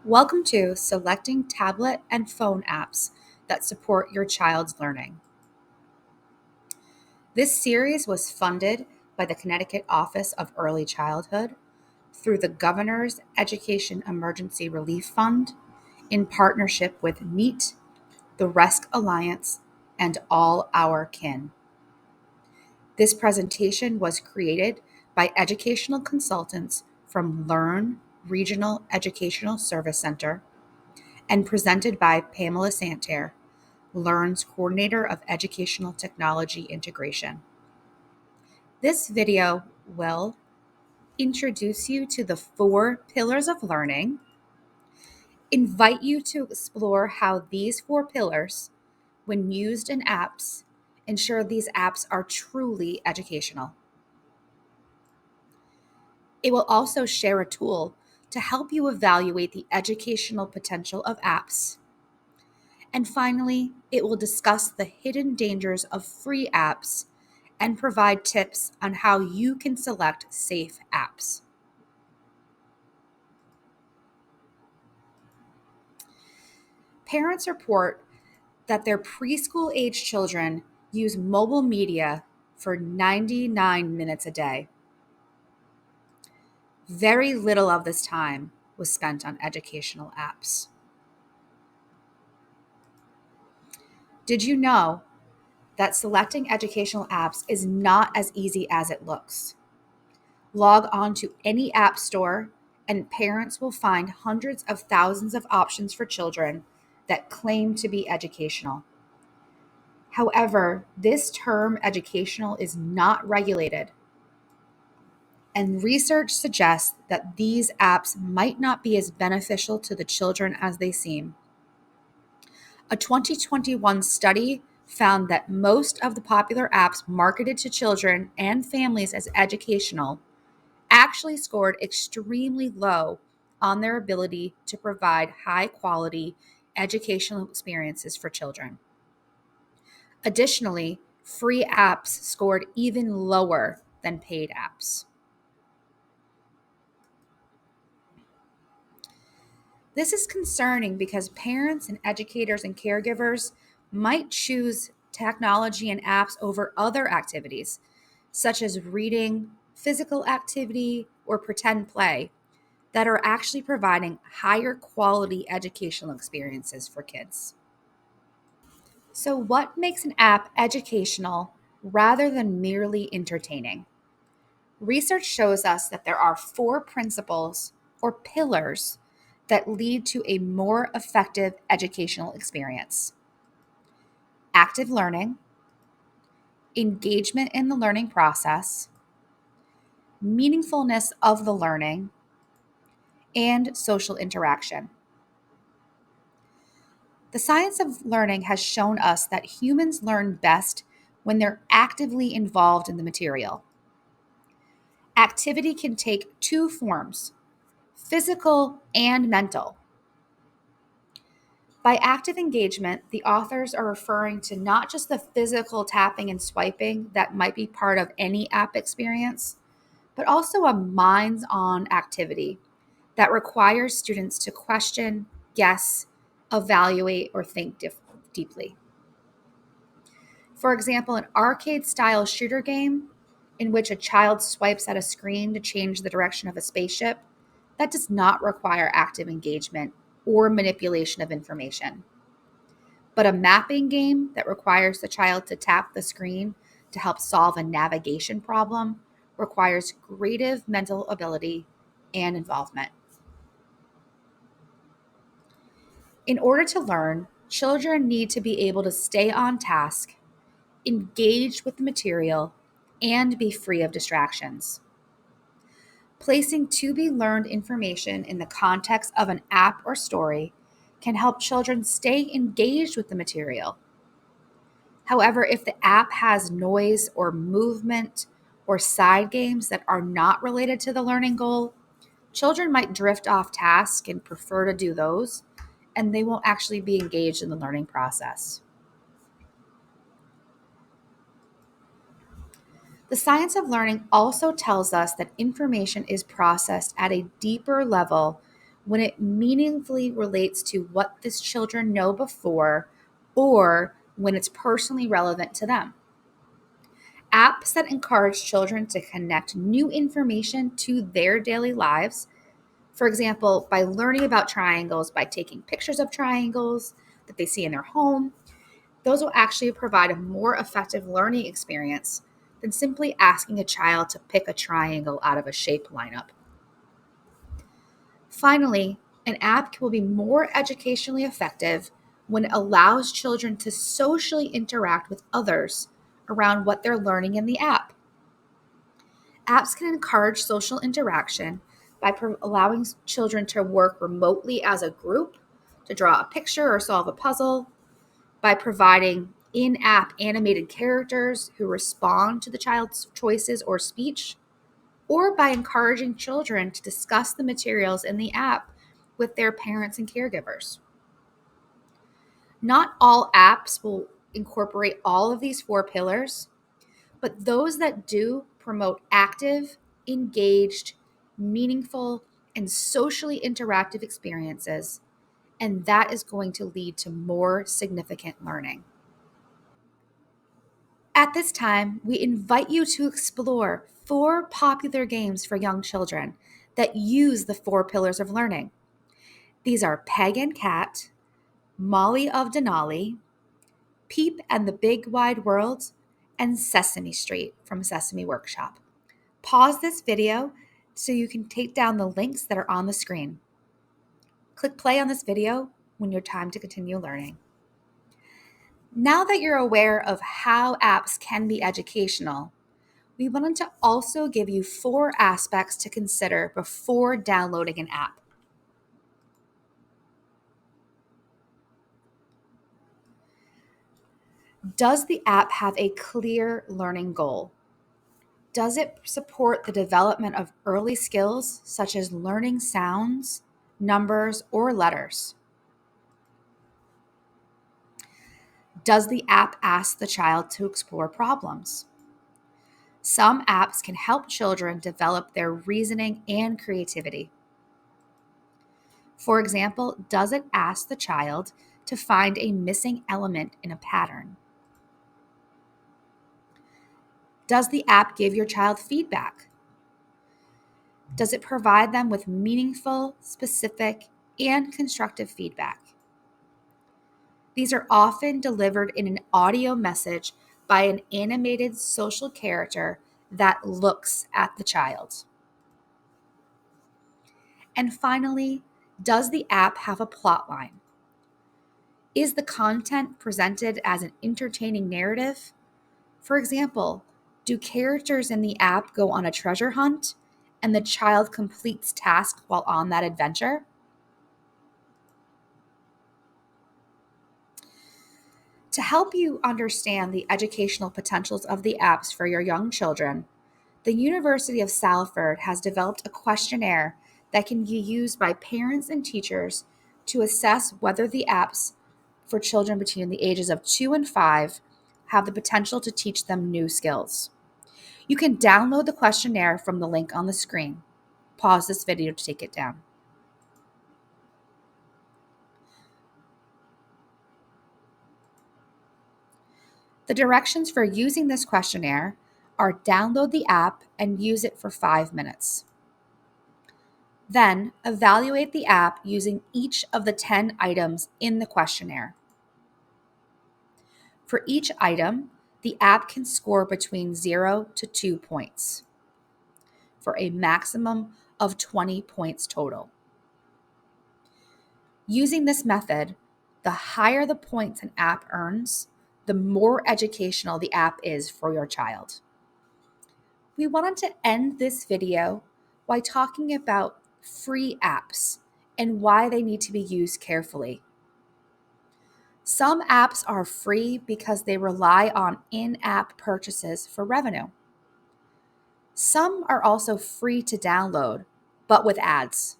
Welcome to Selecting Tablet and Phone Apps that Support Your Child's Learning. This series was funded by the Connecticut Office of Early Childhood through the Governor's Education Emergency Relief Fund in partnership with MEET, the RESC Alliance, and All Our Kin. This presentation was created by educational consultants from Learn Regional Educational Service Center and presented by Pamela Santerre, Learn's Coordinator of Educational Technology Integration. This video will introduce you to the 4 pillars of learning, invite you to explore how these 4 pillars, when used in apps, ensure these apps are truly educational. It will also share a tool to help you evaluate the educational potential of apps. And finally, it will discuss the hidden dangers of free apps and provide tips on how you can select safe apps. Parents report that their preschool-age children use mobile media for 99 minutes a day. Very little of this time was spent on educational apps. Did you know that selecting educational apps is not as easy as it looks? Log on to any app store and parents will find hundreds of thousands of options for children that claim to be educational. However, this term educational is not regulated, and research suggests that these apps might not be as beneficial to the children as they seem. A 2021 study found that most of the popular apps marketed to children and families as educational actually scored extremely low on their ability to provide high-quality educational experiences for children. Additionally, free apps scored even lower than paid apps. This is concerning because parents and educators and caregivers might choose technology and apps over other activities, such as reading, physical activity, or pretend play, that are actually providing higher quality educational experiences for kids. So, what makes an app educational rather than merely entertaining? Research shows us that there are 4 principles or pillars that lead to a more effective educational experience: active learning, engagement in the learning process, meaningfulness of the learning, and social interaction. The science of learning has shown us that humans learn best when they're actively involved in the material. Activity can take 2 forms: physical and mental. By active engagement, the authors are referring to not just the physical tapping and swiping that might be part of any app experience, but also a minds-on activity that requires students to question, guess, evaluate, or think deeply. For example, an arcade-style shooter game in which a child swipes at a screen to change the direction of a spaceship, that does not require active engagement or manipulation of information. But a mapping game that requires the child to tap the screen to help solve a navigation problem requires creative mental ability and involvement. In order to learn, children need to be able to stay on task, engage with the material, and be free of distractions. Placing to-be-learned information in the context of an app or story can help children stay engaged with the material. However, if the app has noise or movement or side games that are not related to the learning goal, children might drift off task and prefer to do those, and they won't actually be engaged in the learning process. The science of learning also tells us that information is processed at a deeper level when it meaningfully relates to what these children know before or when it's personally relevant to them. Apps that encourage children to connect new information to their daily lives, for example, by learning about triangles, by taking pictures of triangles that they see in their home, those will actually provide a more effective learning experience than simply asking a child to pick a triangle out of a shape lineup. Finally, an app will be more educationally effective when it allows children to socially interact with others around what they're learning in the app. Apps can encourage social interaction by allowing children to work remotely as a group, to draw a picture or solve a puzzle, by providing in-app animated characters who respond to the child's choices or speech, or by encouraging children to discuss the materials in the app with their parents and caregivers. Not all apps will incorporate all of these 4 pillars, but those that do promote active, engaged, meaningful, and socially interactive experiences, and that is going to lead to more significant learning. At this time, we invite you to explore 4 popular games for young children that use the 4 pillars of learning. These are Peg and Cat, Molly of Denali, Peep and the Big Wide World, and Sesame Street from Sesame Workshop. Pause this video so you can take down the links that are on the screen. Click play on this video when you're time to continue learning. Now that you're aware of how apps can be educational, we wanted to also give you 4 aspects to consider before downloading an app. Does the app have a clear learning goal? Does it support the development of early skills such as learning sounds, numbers, or letters? Does the app ask the child to explore problems? Some apps can help children develop their reasoning and creativity. For example, does it ask the child to find a missing element in a pattern? Does the app give your child feedback? Does it provide them with meaningful, specific, and constructive feedback? These are often delivered in an audio message by an animated social character that looks at the child. And finally, does the app have a plot line? Is the content presented as an entertaining narrative? For example, do characters in the app go on a treasure hunt and the child completes tasks while on that adventure? To help you understand the educational potentials of the apps for your young children, the University of Salford has developed a questionnaire that can be used by parents and teachers to assess whether the apps for children between the ages of 2 and 5 have the potential to teach them new skills. You can download the questionnaire from the link on the screen. Pause this video to take it down. The directions for using this questionnaire are download the app and use it for 5 minutes. Then evaluate the app using each of the 10 items in the questionnaire. For each item, the app can score between 0 to 2 points for a maximum of 20 points total. Using this method, the higher the points an app earns, the more educational the app is for your child. We wanted to end this video by talking about free apps and why they need to be used carefully. Some apps are free because they rely on in-app purchases for revenue. Some are also free to download, but with ads.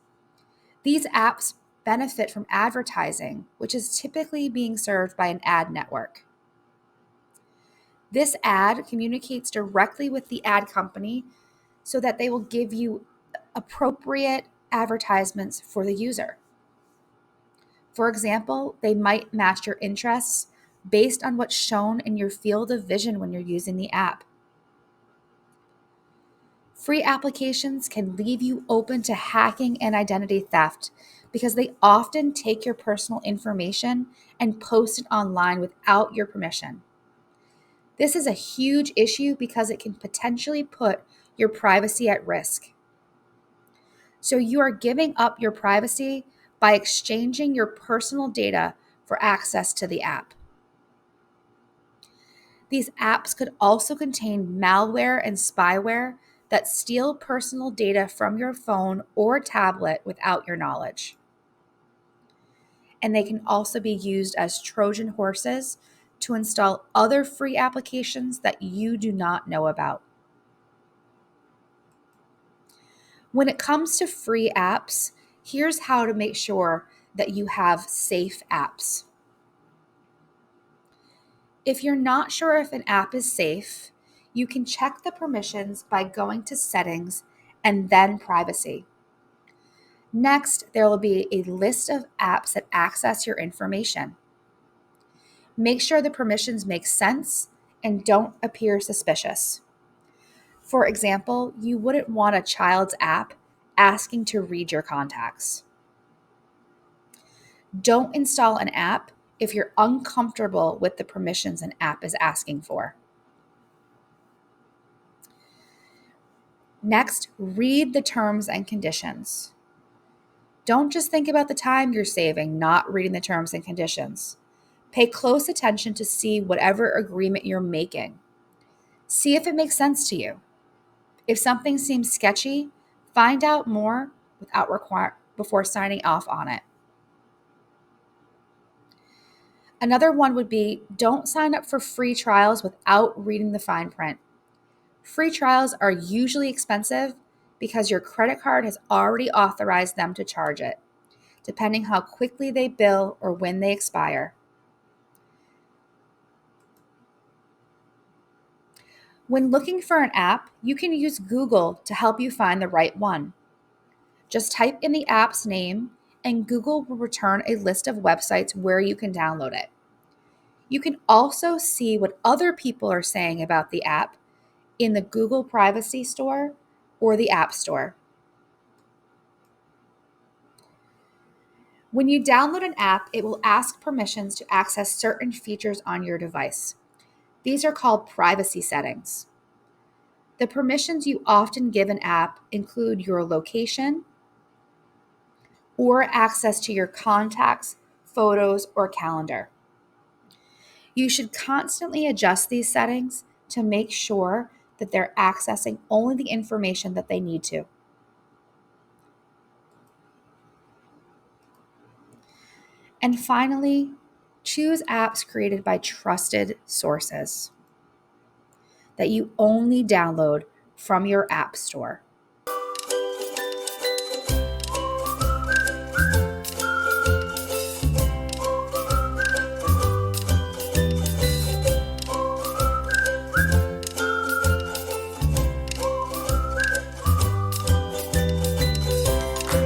These apps benefit from advertising, which is typically being served by an ad network. This ad communicates directly with the ad company so that they will give you appropriate advertisements for the user. For example, they might match your interests based on what's shown in your field of vision when you're using the app. Free applications can leave you open to hacking and identity theft because they often take your personal information and post it online without your permission. This is a huge issue because it can potentially put your privacy at risk. So you are giving up your privacy by exchanging your personal data for access to the app. These apps could also contain malware and spyware that steal personal data from your phone or tablet without your knowledge. And they can also be used as Trojan horses to install other free applications that you do not know about. When it comes to free apps, here's how to make sure that you have safe apps. If you're not sure if an app is safe, you can check the permissions by going to Settings and then Privacy. Next, there will be a list of apps that access your information. Make sure the permissions make sense and don't appear suspicious. For example, you wouldn't want a child's app asking to read your contacts. Don't install an app if you're uncomfortable with the permissions an app is asking for. Next, read the terms and conditions. Don't just think about the time you're saving not reading the terms and conditions. Pay close attention to see whatever agreement you're making. See if it makes sense to you. If something seems sketchy, find out more before signing off on it. Another one would be don't sign up for free trials without reading the fine print. Free trials are usually expensive because your credit card has already authorized them to charge it, depending how quickly they bill or when they expire. When looking for an app, you can use Google to help you find the right one. Just type in the app's name and Google will return a list of websites where you can download it. You can also see what other people are saying about the app in the Google Privacy Store or the App Store. When you download an app, it will ask permissions to access certain features on your device. These are called privacy settings. The permissions you often give an app include your location or access to your contacts, photos, or calendar. You should constantly adjust these settings to make sure that they're accessing only the information that they need to. And finally, choose apps created by trusted sources that you only download from your app store.